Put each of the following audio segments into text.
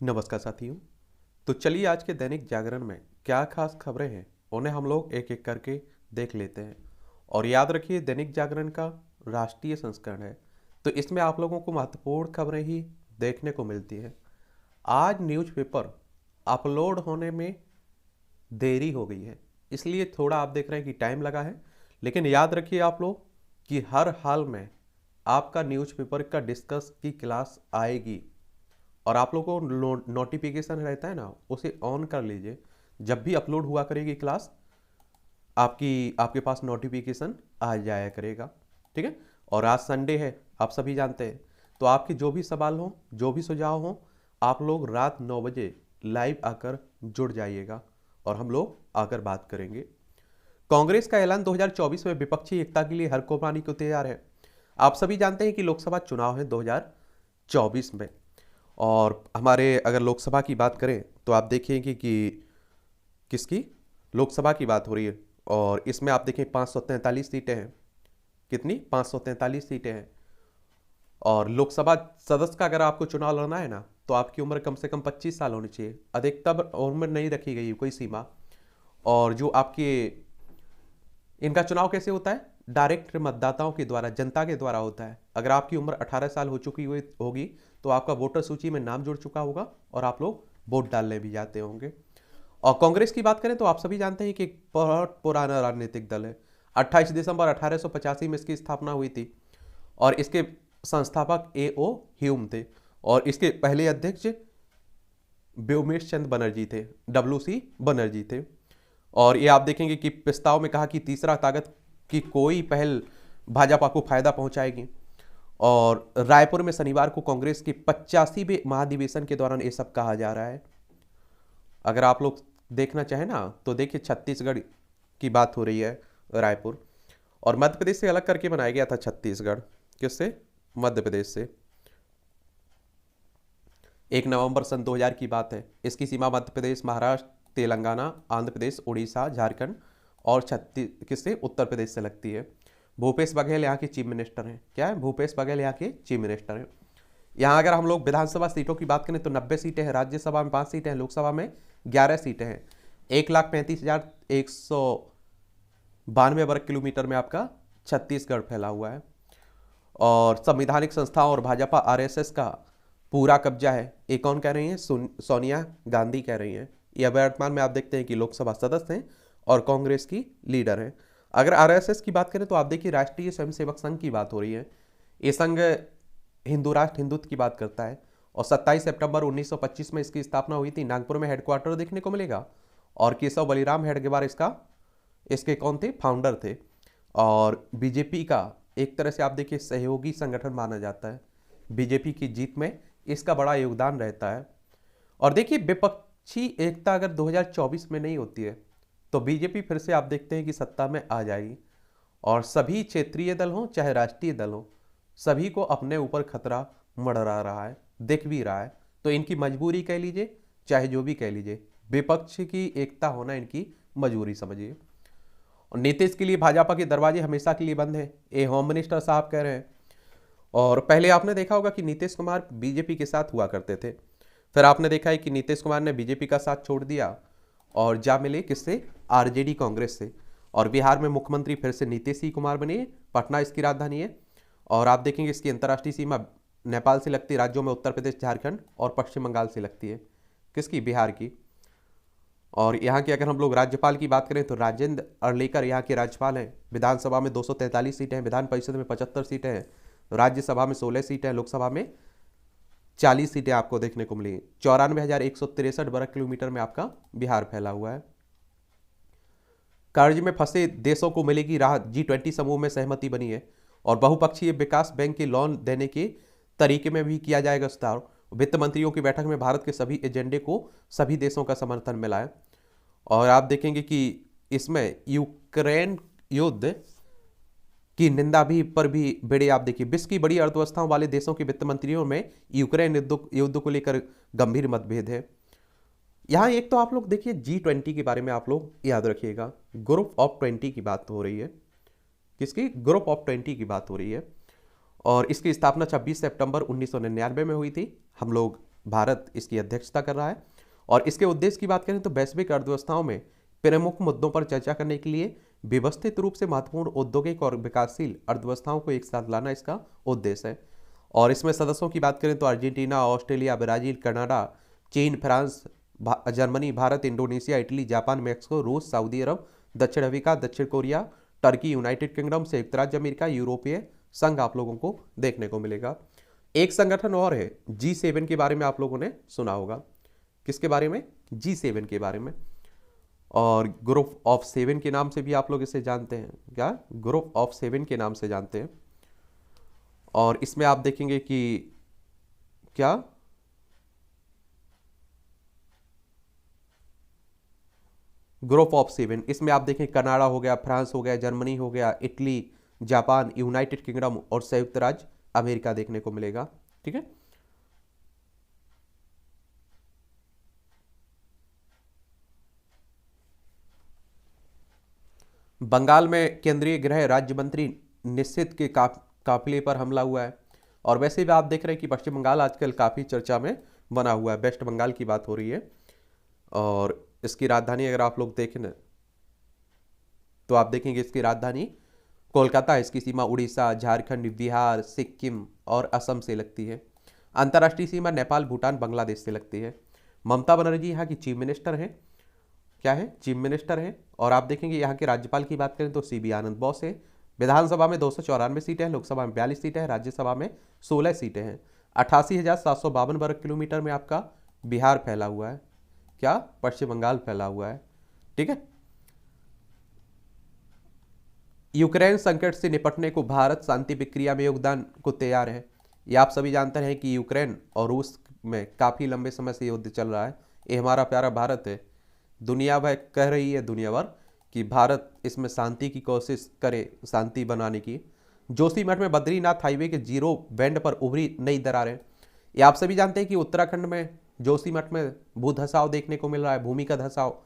नमस्कार साथियों। तो चलिए आज के दैनिक जागरण में क्या खास खबरें हैं उन्हें हम लोग एक एक करके देख लेते हैं। और याद रखिए दैनिक जागरण का राष्ट्रीय संस्करण है, तो इसमें आप लोगों को महत्वपूर्ण खबरें ही देखने को मिलती है। आज न्यूज़पेपर अपलोड होने में देरी हो गई है, इसलिए थोड़ा आप देख रहे हैं कि टाइम लगा है। लेकिन याद रखिए आप लोग कि हर हाल में आपका न्यूज़पेपर का डिस्कस की क्लास आएगी और आप लोगों को नोटिफिकेशन रहता है ना, उसे ऑन कर लीजिए। जब भी अपलोड हुआ करेगी क्लास, आपकी आपके पास नोटिफिकेशन आ जाया करेगा। ठीक है। और आज संडे है, आप सभी जानते हैं। तो आपके जो भी सवाल हो, जो भी सुझाव हो, आप लोग रात 9 बजे लाइव आकर जुड़ जाइएगा और हम लोग आकर बात करेंगे। कांग्रेस का ऐलान 2024 में विपक्षी एकता के लिए हर कुर्बानी को तैयार है। आप सभी जानते हैं कि लोकसभा चुनाव है 2024 में। और हमारे अगर लोकसभा की बात करें तो आप देखेंगे कि किसकी लोकसभा की बात हो रही है। और इसमें आप देखें 543 सीटें हैं। कितनी? 543 सीटें हैं। और लोकसभा सदस्य का अगर आपको चुनाव लड़ना है ना, तो आपकी उम्र कम से कम 25 साल होनी चाहिए। अधिकतम उम्र नहीं रखी गई कोई सीमा। और जो आपके इनका चुनाव कैसे होता है? डायरेक्ट मतदाताओं के द्वारा, जनता के द्वारा होता है। अगर आपकी उम्र 18 साल हो चुकी हुई होगी तो आपका वोटर सूची में नाम जुड़ चुका होगा और आप लोग वोट डालने भी जाते होंगे। और कांग्रेस की बात करें तो आप सभी जानते हैं कि एक बहुत पुराना राजनीतिक दल है। 28 दिसंबर 1885 में इसकी स्थापना हुई थी और इसके संस्थापक A.O. ह्यूम थे और इसके पहले अध्यक्ष व्योमेश चंद्र बनर्जी थे, WC बनर्जी थे। और ये आप देखेंगे कि प्रस्ताव में कहा कि तीसरा ताकत की कोई पहल भाजपा को फायदा पहुंचाएगी। और रायपुर में शनिवार को कांग्रेस के 85वें महाधिवेशन के दौरान ये सब कहा जा रहा है। अगर आप लोग देखना चाहें ना तो देखिए, छत्तीसगढ़ की बात हो रही है, रायपुर। और मध्य प्रदेश से अलग करके बनाया गया था छत्तीसगढ़। किससे? मध्य प्रदेश से। 1 नवंबर सन 2000 की बात है। इसकी सीमा मध्य प्रदेश, महाराष्ट्र, तेलंगाना, आंध्र प्रदेश, उड़ीसा, झारखंड और किससे? उत्तर प्रदेश से लगती है। भूपेश बघेल यहाँ के चीफ मिनिस्टर हैं। क्या है? भूपेश बघेल यहाँ के चीफ मिनिस्टर हैं। यहाँ अगर हम लोग विधानसभा सीटों की बात करें तो 90 सीटें हैं, राज्यसभा में 5 सीटें हैं, लोकसभा में 11 सीटें हैं। 1,35,192 वर्ग किलोमीटर में आपका छत्तीसगढ़ फैला हुआ है। और संवैधानिक संस्थाओं और भाजपा RSS का पूरा कब्जा है। ये कौन कह रही हैं? सोनिया गांधी कह रही हैं। यह वर्तमान में आप देखते हैं कि लोकसभा सदस्य हैं और कांग्रेस की लीडर हैं। अगर RSS की बात करें तो आप देखिए, राष्ट्रीय स्वयंसेवक संघ की बात हो रही है। ये संघ हिंदू राष्ट्र, हिंदुत्व की बात करता है। और 27 सितंबर 1925 में इसकी स्थापना हुई थी। नागपुर में हेडक्वार्टर देखने को मिलेगा। और केशव बलिराम हेडगेवार इसके कौन थे? फाउंडर थे। और बीजेपी का एक तरह से आप देखिए सहयोगी संगठन माना जाता है। बीजेपी की जीत में इसका बड़ा योगदान रहता है। और देखिए, विपक्षी एकता अगर 2024 में नहीं होती है तो बीजेपी फिर से आप देखते हैं कि सत्ता में आ जाएगी। और सभी क्षेत्रीय दल हों चाहे राष्ट्रीय दल हों, सभी को अपने ऊपर खतरा मंडरा रहा है, दिख भी रहा है। तो इनकी मजबूरी कह लीजिए, चाहे जो भी कह लीजिए, विपक्ष की एकता होना इनकी मजबूरी समझिए। और नीतीश के लिए भाजपा के दरवाजे हमेशा के लिए बंद हैं, ये होम मिनिस्टर साहब कह रहे हैं। और पहले आपने देखा होगा कि नीतीश कुमार बीजेपी के साथ हुआ करते थे। फिर आपने देखा है कि नीतीश कुमार ने बीजेपी का साथ छोड़ दिया और जा मिले किससे? RJD कांग्रेस से। और बिहार में मुख्यमंत्री फिर से नीतीश ही कुमार बने। पटना इसकी राजधानी है। और आप देखेंगे इसकी अंतर्राष्ट्रीय सीमा नेपाल से लगती है। राज्यों में उत्तर प्रदेश, झारखंड और पश्चिम बंगाल से लगती है। किसकी? बिहार की। और यहाँ की अगर हम लोग राज्यपाल की बात करें तो राजेंद्र अर्लेकर यहाँ के राज्यपाल हैं। विधानसभा में 243 सीटें हैं, विधान परिषद में 75 सीटें हैं, राज्यसभा में 16 सीटें हैं, लोकसभा में 40 सीटें आपको देखने को मिली। 94,163 वर्ग किलोमीटर में आपका बिहार फैला हुआ है। कर्ज में फंसे देशों को मिलेगी राहत, G20 समूह में सहमति बनी है। और बहुपक्षीय विकास बैंक के लोन देने के तरीके में भी किया जाएगा सुधार। वित्त मंत्रियों की बैठक में भारत के सभी एजेंडे को सभी देशों का समर्थन मिला है। और आप देखेंगे कि इसमें यूक्रेन युद्ध की निंदा भी बड़े आप देखिए, विश्व की बड़ी अर्थव्यवस्थाओं वाले देशों के वित्त मंत्रियों में यूक्रेन युद्ध को लेकर गंभीर मतभेद है। यहाँ एक तो आप लोग देखिए G20 के बारे में आप लोग याद रखिएगा, ग्रुप ऑफ 20 की बात हो रही है। किसकी? ग्रुप ऑफ 20 की बात हो रही है। और इसकी स्थापना 26 सितंबर 1999 में हुई थी। हम लोग भारत इसकी अध्यक्षता कर रहा है। और इसके उद्देश्य की बात करें तो वैश्विक अर्थव्यवस्थाओं में प्रमुख मुद्दों पर चर्चा करने के लिए व्यवस्थित रूप से महत्वपूर्ण औद्योगिक और विकासशील अर्थव्यवस्थाओं को एक साथ लाना इसका उद्देश्य है। और इसमें सदस्यों की बात करें तो अर्जेंटीना, ऑस्ट्रेलिया, ब्राजील, कनाडा, चीन, France, Germany, Bharat, Indonesia, Italy, Japan, Mexico, रूस, सऊदी अरब, दक्षिण अफ्रीका, दक्षिण कोरिया, टर्की, यूनाइटेड किंगडम, संयुक्त राज्य अमेरिका, यूरोपीय संघ आप लोगों को देखने को मिलेगा। एक संगठन और है G7 के बारे में आप लोगों ने सुना होगा। किसके बारे में? G7 के बारे में। और ग्रुप ऑफ 7 के नाम से भी आप लोग इसे जानते हैं। क्या? ग्रुप ऑफ 7 के नाम से जानते हैं। और इसमें आप देखेंगे कि क्या ग्रुप ऑफ 7, इसमें आप देखें कनाडा हो गया, फ्रांस हो गया, जर्मनी हो गया, इटली, जापान, यूनाइटेड किंगडम और संयुक्त राज्य अमेरिका देखने को मिलेगा। ठीक है। बंगाल में केंद्रीय गृह राज्य मंत्री निश्चित के काफिले पर हमला हुआ है। और वैसे भी आप देख रहे हैं कि पश्चिम बंगाल आजकल काफ़ी चर्चा में बना हुआ है। वेस्ट बंगाल की बात हो रही है। और इसकी राजधानी अगर आप लोग देखें ना तो आप देखेंगे इसकी राजधानी कोलकाता है। इसकी सीमा उड़ीसा, झारखंड, बिहार, सिक्किम और असम से लगती है। अंतर्राष्ट्रीय सीमा नेपाल, भूटान, बांग्लादेश से लगती है। ममता बनर्जी यहाँ की चीफ मिनिस्टर हैं। क्या है? चीफ मिनिस्टर हैं। और आप देखेंगे यहाँ के राज्यपाल की बात करें तो CB आनंद बोस है। विधानसभा में 294 सीटें हैं, लोकसभा में 42 सीटें हैं, राज्यसभा में 16 सीटें हैं। 88,752 वर्ग किलोमीटर में आपका बिहार फैला हुआ है। क्या? पश्चिम बंगाल फैला हुआ है। ठीक है। यूक्रेन संकट से निपटने को भारत शांति प्रक्रिया में योगदान को तैयार है। ये आप सभी जानते हैं कि यूक्रेन और रूस में काफ़ी लंबे समय से युद्ध चल रहा है। ये हमारा प्यारा भारत है। दुनिया भर कह रही है, दुनिया भर, कि भारत इसमें शांति की कोशिश करे, शांति बनाने की। जोशीमठ में बद्रीनाथ हाईवे के जीरो बैंड पर उभरी नई दरारें। ये आप सभी जानते हैं कि उत्तराखंड में जोशीमठ में भू धसाव देखने को मिल रहा है, भूमि का धसाव,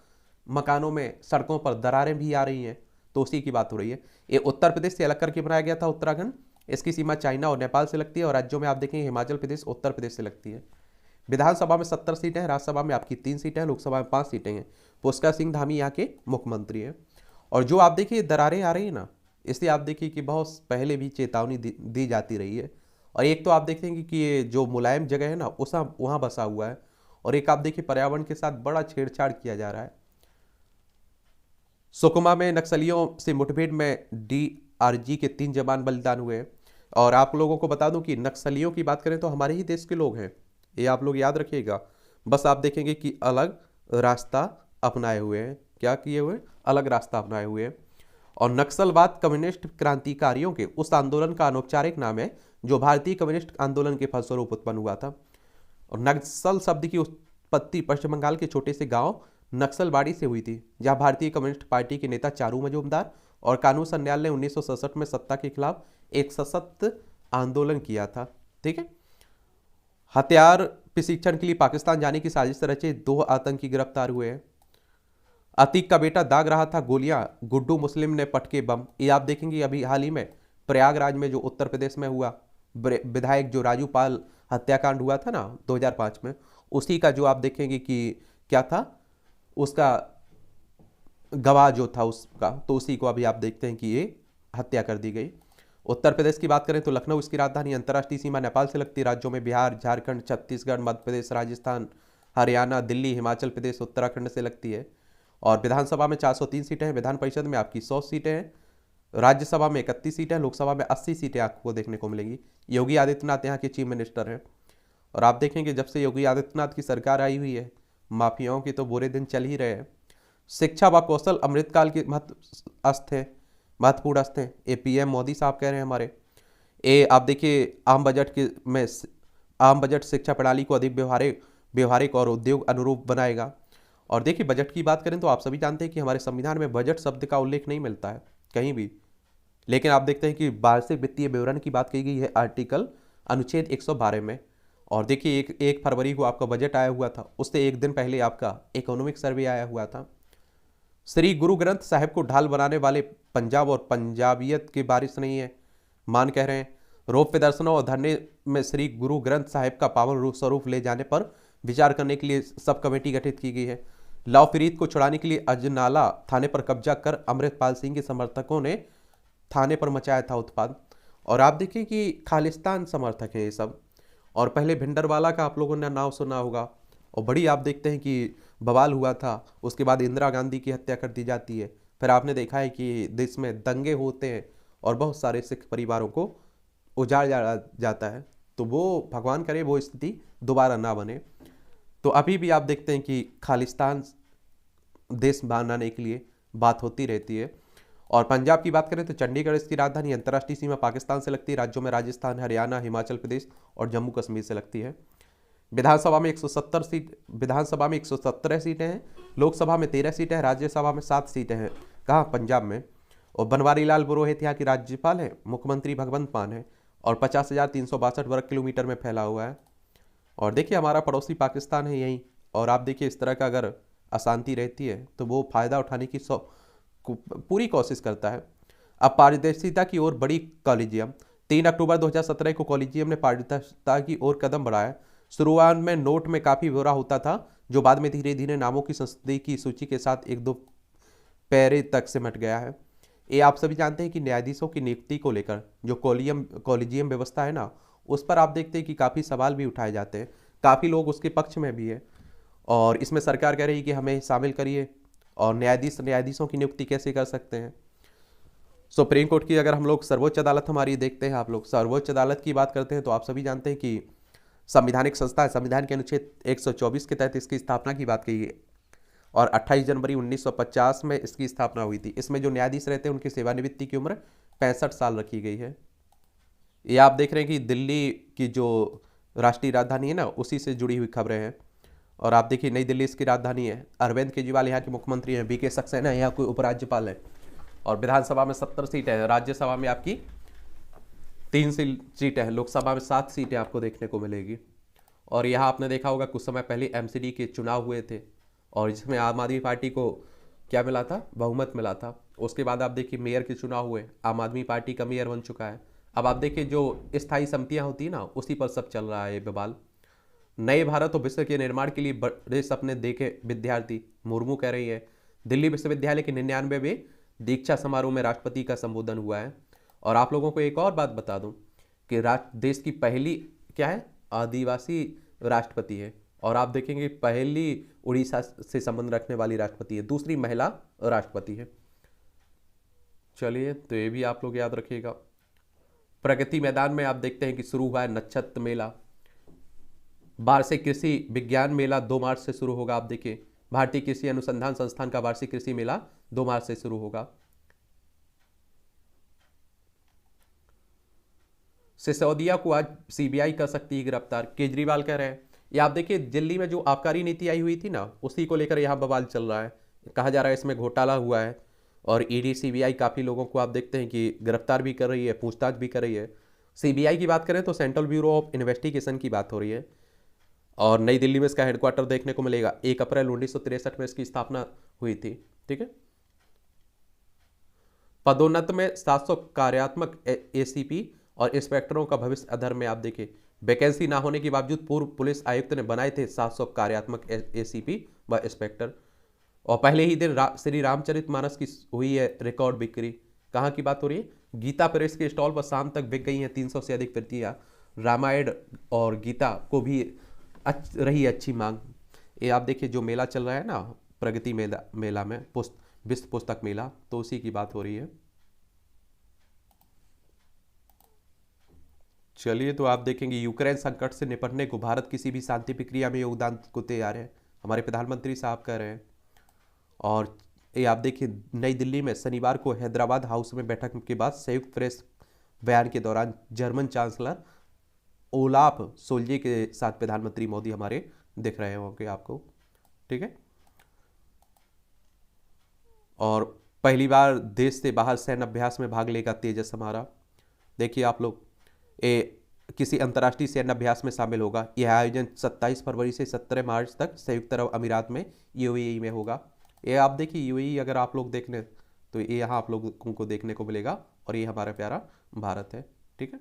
मकानों में, सड़कों पर दरारें भी आ रही हैं। तो उसी की बात हो रही है। ये उत्तर प्रदेश से अलग करके बनाया गया था उत्तराखंड। इसकी सीमा चाइना और नेपाल से लगती है। और राज्यों में आप देखेंगे हिमाचल प्रदेश, उत्तर प्रदेश से लगती है। विधानसभा में 70 सीटें हैं, राज्यसभा में आपकी 3 सीटें हैं, लोकसभा में 5 सीटें हैं। पुष्कर सिंह धामी यहाँ के मुख्यमंत्री हैं। और जो आप देखिए दरारें आ रही है ना, इसलिए आप देखिए कि बहुत पहले भी चेतावनी दी जाती रही है। और एक तो आप देखेंगे कि ये जो मुलायम जगह है ना उस वहाँ बसा हुआ है। और एक आप देखिए पर्यावरण के साथ बड़ा छेड़छाड़ किया जा रहा है। सुकमा में नक्सलियों से मुठभेड़ में DRG के 3 जवान बलिदान हुए। और आप लोगों को बता दूं कि नक्सलियों की बात करें तो हमारे ही देश के लोग हैं। ये आप लोग याद रखिएगा। बस आप देखेंगे कि अलग रास्ता अपनाए हुए हैं। क्या किए हुए? अलग रास्ता अपनाए हुए हैं। और नक्सलवाद कम्युनिस्ट क्रांतिकारियों के उस आंदोलन का अनौपचारिक नाम है जो भारतीय कम्युनिस्ट आंदोलन के फलस्वरूप उत्पन्न हुआ था। और नक्सल शब्द की उत्पत्ति पश्चिम बंगाल के छोटे से गांव नक्सलबाड़ी से हुई थी, जहां भारतीय कम्युनिस्ट पार्टी के नेता चारू मजूमदार और कानून सन्याल ने 1967 में सत्ता के खिलाफ एक सशक्त आंदोलन किया था। ठीक है। हथियार प्रशिक्षण के लिए पाकिस्तान जाने की साजिश रचे 2 आतंकी गिरफ्तार हुए हैं। अतीक का बेटा दाग रहा था गोलियां, गुड्डू मुस्लिम ने पटके बम। ये आप देखेंगे अभी हाल ही में प्रयागराज में जो उत्तर प्रदेश में हुआ विधायक जो राजू पाल हत्याकांड हुआ था ना 2005 में, उसी का जो आप देखेंगे कि क्या था उसका गवाह जो था उसका, तो उसी को अभी आप देखते हैं कि ये हत्या कर दी गई। उत्तर प्रदेश की बात करें तो लखनऊ इसकी राजधानी। अंतर्राष्ट्रीय सीमा नेपाल से लगती है। राज्यों में बिहार, झारखंड, छत्तीसगढ़, मध्य प्रदेश, राजस्थान, हरियाणा, दिल्ली, हिमाचल प्रदेश, उत्तराखंड से लगती है। और विधानसभा में 403 सीटें हैं, विधान परिषद में आपकी 100 सीटें हैं, राज्यसभा में 31 सीटें हैं, लोकसभा में 80 सीटें आपको देखने को मिलेंगी। योगी आदित्यनाथ यहाँ के चीफ मिनिस्टर हैं। और आप देखेंगे जब से योगी आदित्यनाथ की सरकार आई हुई है, माफियाओं के तो बुरे दिन चल ही रहे हैं। शिक्षा व कौशल अमृतकाल के महत्वपूर्ण अस्थ हैं। ये PM मोदी साहब कह रहे हैं हमारे। ये आप देखिए आम बजट शिक्षा प्रणाली को अधिक व्यवहारिक और उद्योग अनुरूप बनाएगा। और देखिए बजट की बात करें तो आप सभी जानते हैं कि हमारे संविधान में बजट शब्द का उल्लेख नहीं मिलता है कहीं भी। लेकिन आप देखते हैं कि वार्षिक वित्तीय विवरण की बात की गई है आर्टिकल अनुच्छेद 112 में। और देखिए 1 फरवरी को आपका बजट आया हुआ था, उससे एक दिन पहले आपका इकोनॉमिक सर्वे आया हुआ था। श्री गुरु ग्रंथ साहिब को ढाल बनाने वाले पंजाब और पंजाबियत की बारिश नहीं है, मान कह रहे हैं। रोप प्रदर्शनों और धरने में श्री गुरु ग्रंथ साहिब का पावन रूप स्वरूप ले जाने पर विचार करने के लिए सब कमेटी गठित की गई है। लाव फरीद को छुड़ाने के लिए अजनाला थाने पर कब्जा कर अमृतपाल सिंह के समर्थकों ने थाने पर मचाया था उत्पाद। और आप देखिए कि खालिस्तान समर्थक है ये सब। और पहले भिंडरवाला का आप लोगों ने नाम सुना होगा, और बड़ी आप देखते हैं कि बवाल हुआ था। उसके बाद इंदिरा गांधी की हत्या कर दी जाती है। फिर आपने देखा है कि देश में दंगे होते हैं और बहुत सारे सिख परिवारों को उजाड़ जाता है। तो वो भगवान करे वो स्थिति दोबारा ना बने। तो अभी भी आप देखते हैं कि खालिस्तान देश बनाने के लिए बात होती रहती है। और पंजाब की बात करें तो चंडीगढ़ इसकी राजधानी, अंतर्राष्ट्रीय सीमा पाकिस्तान से लगती है। राज्यों में राजस्थान, हरियाणा, हिमाचल प्रदेश और जम्मू कश्मीर से लगती है। विधानसभा में 170 सीट, विधानसभा में 117 सीटें हैं, लोकसभा में 13 सीटें हैं, राज्यसभा में 7 सीटें हैं। कहाँ? पंजाब में। और बनवारी लाल पुरोहित यहाँ की राज्यपाल है, मुख्यमंत्री भगवंत मान है, और 50,362 वर्ग किलोमीटर में फैला हुआ है। और देखिए हमारा पड़ोसी पाकिस्तान है यहीं। और आप देखिए इस तरह का अगर अशांति रहती है तो वो फायदा उठाने की पूरी कोशिश करता है। अब पारदर्शिता की ओर बड़ी कॉलेजियम। 3 अक्टूबर 2017 को कॉलेजियम ने पारदर्शिता की ओर कदम बढ़ाया। शुरुआत में नोट में काफी ब्यौरा होता था, जो बाद में धीरे धीरे नामों की संसदीय की सूची के साथ 1-2 पैरे तक सिमट गया है। ये आप सभी जानते हैं कि न्यायाधीशों की नियुक्ति को लेकर जो कॉलेजियम व्यवस्था है ना, उस पर आप देखते हैं कि काफ़ी सवाल भी उठाए जाते हैं। काफ़ी लोग उसके पक्ष में भी है, और इसमें सरकार कह रही है कि हमें शामिल करिए, और न्यायाधीशों की नियुक्ति कैसे कर सकते हैं। सुप्रीम कोर्ट की अगर हम लोग सर्वोच्च अदालत हमारी देखते हैं, आप लोग सर्वोच्च अदालत की बात करते हैं, तो आप सभी जानते हैं कि संवैधानिक संस्था है। संविधान के अनुच्छेद 124 के तहत इसकी स्थापना की बात कही है, और 28 जनवरी 1950 में इसकी स्थापना हुई थी। इसमें जो न्यायाधीश रहते हैं उनकी सेवानिवृत्ति की उम्र 65 साल रखी गई है। ये आप देख रहे हैं कि दिल्ली की जो राष्ट्रीय राजधानी है ना, उसी से जुड़ी हुई खबरें हैं। और आप देखिए नई दिल्ली इसकी राजधानी है। अरविंद केजरीवाल यहाँ के मुख्यमंत्री हैं, बीके सक्सेना यहाँ कोई उपराज्यपाल है। और विधानसभा में 70 सीटें हैं, राज्यसभा में आपकी 3 सीटें हैं, लोकसभा में 7 सीटें आपको देखने को मिलेगी। और यहाँ आपने देखा होगा कुछ समय पहले एमसीडी के चुनाव हुए थे, और जिसमें आम आदमी पार्टी को क्या मिला था? बहुमत मिला था। उसके बाद आप देखिए मेयर के चुनाव हुए, आम आदमी पार्टी का मेयर बन चुका है। अब आप देखिए जो स्थायी समितियां होती है ना, उसी पर सब चल रहा है ये बवाल। नए भारत और विश्व के निर्माण के लिए बड़े सपने देखे विद्यार्थी, मुर्मू कह रही है। दिल्ली विश्वविद्यालय के 99वें दीक्षा समारोह में राष्ट्रपति का संबोधन हुआ है। और आप लोगों को एक और बात बता दूं कि देश की पहली क्या है? आदिवासी राष्ट्रपति है। और आप देखेंगे पहली उड़ीसा से संबंध रखने वाली राष्ट्रपति है, दूसरी महिला राष्ट्रपति है। चलिए तो ये भी आप लोग याद रखिएगा। प्रगति मैदान में आप देखते हैं कि शुरू हुआ है नक्षत्र मेला। वार्षिक कृषि विज्ञान मेला 2 मार्च से शुरू होगा। आप देखिए भारतीय कृषि अनुसंधान संस्थान का वार्षिक कृषि मेला 2 मार्च से शुरू होगा। सिसोदिया को आज सीबीआई कर सकती है गिरफ्तार, केजरीवाल कह रहे हैं। ये आप देखिए दिल्ली में जो आबकारी नीति आई हुई थी ना, उसी को लेकर यहाँ बवाल चल रहा है। कहा जा रहा है इसमें घोटाला हुआ है, और ईडी सीबीआई काफ़ी लोगों को आप देखते हैं कि गिरफ्तार भी कर रही है, पूछताछ भी कर रही है। सीबीआई की बात करें तो सेंट्रल ब्यूरो ऑफ इन्वेस्टिगेशन की बात हो रही है, और नई दिल्ली में इसका हेडक्वार्टर देखने को मिलेगा। 1 अप्रैल 1963 में इसकी स्थापना हुई थी। ठीक है। पदोन्नत में 700 कार्यात्मक एसीपी और इंस्पेक्टरों का भविष्य अधर में आप देखिए वैकेंसी ना होने के बावजूद पूर्व पुलिस आयुक्त ने बनाए थे 700 कार्यात्मक एसीपी व इंस्पेक्टर। और पहले ही दिन श्री रामचरितमानस की हुई है रिकॉर्ड बिक्री। कहाँ की बात हो रही है? गीता प्रेस के स्टॉल पर शाम तक बिक गई हैं 300 से अधिक प्रतियां। रामायण और गीता को भी रही अच्छी मांग। ये आप देखिए जो मेला चल रहा है ना, प्रगति मेला में विश्व पुस्तक मेला, तो उसी की बात हो रही है। चलिए तो आप देखेंगे यूक्रेन संकट से निपटने को भारत किसी भी शांति प्रक्रिया में योगदान को तैयार है, हमारे प्रधानमंत्री साहब कह रहे हैं। और ये आप देखिए नई दिल्ली में शनिवार को हैदराबाद हाउस में बैठक के बाद संयुक्त प्रेस बयान के दौरान जर्मन चांसलर ओलाफ सोल्जे के साथ प्रधानमंत्री मोदी हमारे दिख रहे होंगे आपको। ठीक है। और पहली बार देश से बाहर सैन्य अभ्यास में भाग लेगा तेजस हमारा। देखिए आप लोग किसी अंतर्राष्ट्रीय सैन्य अभ्यास में शामिल होगा। यह आयोजन 27 फरवरी से 17 मार्च तक संयुक्त अरब अमीरात में यूएई में होगा। ये आप देखिए यूएई अगर आप लोग देख लें तो ये यहाँ आप लोगों को देखने को मिलेगा, और ये हमारा प्यारा भारत है। ठीक है।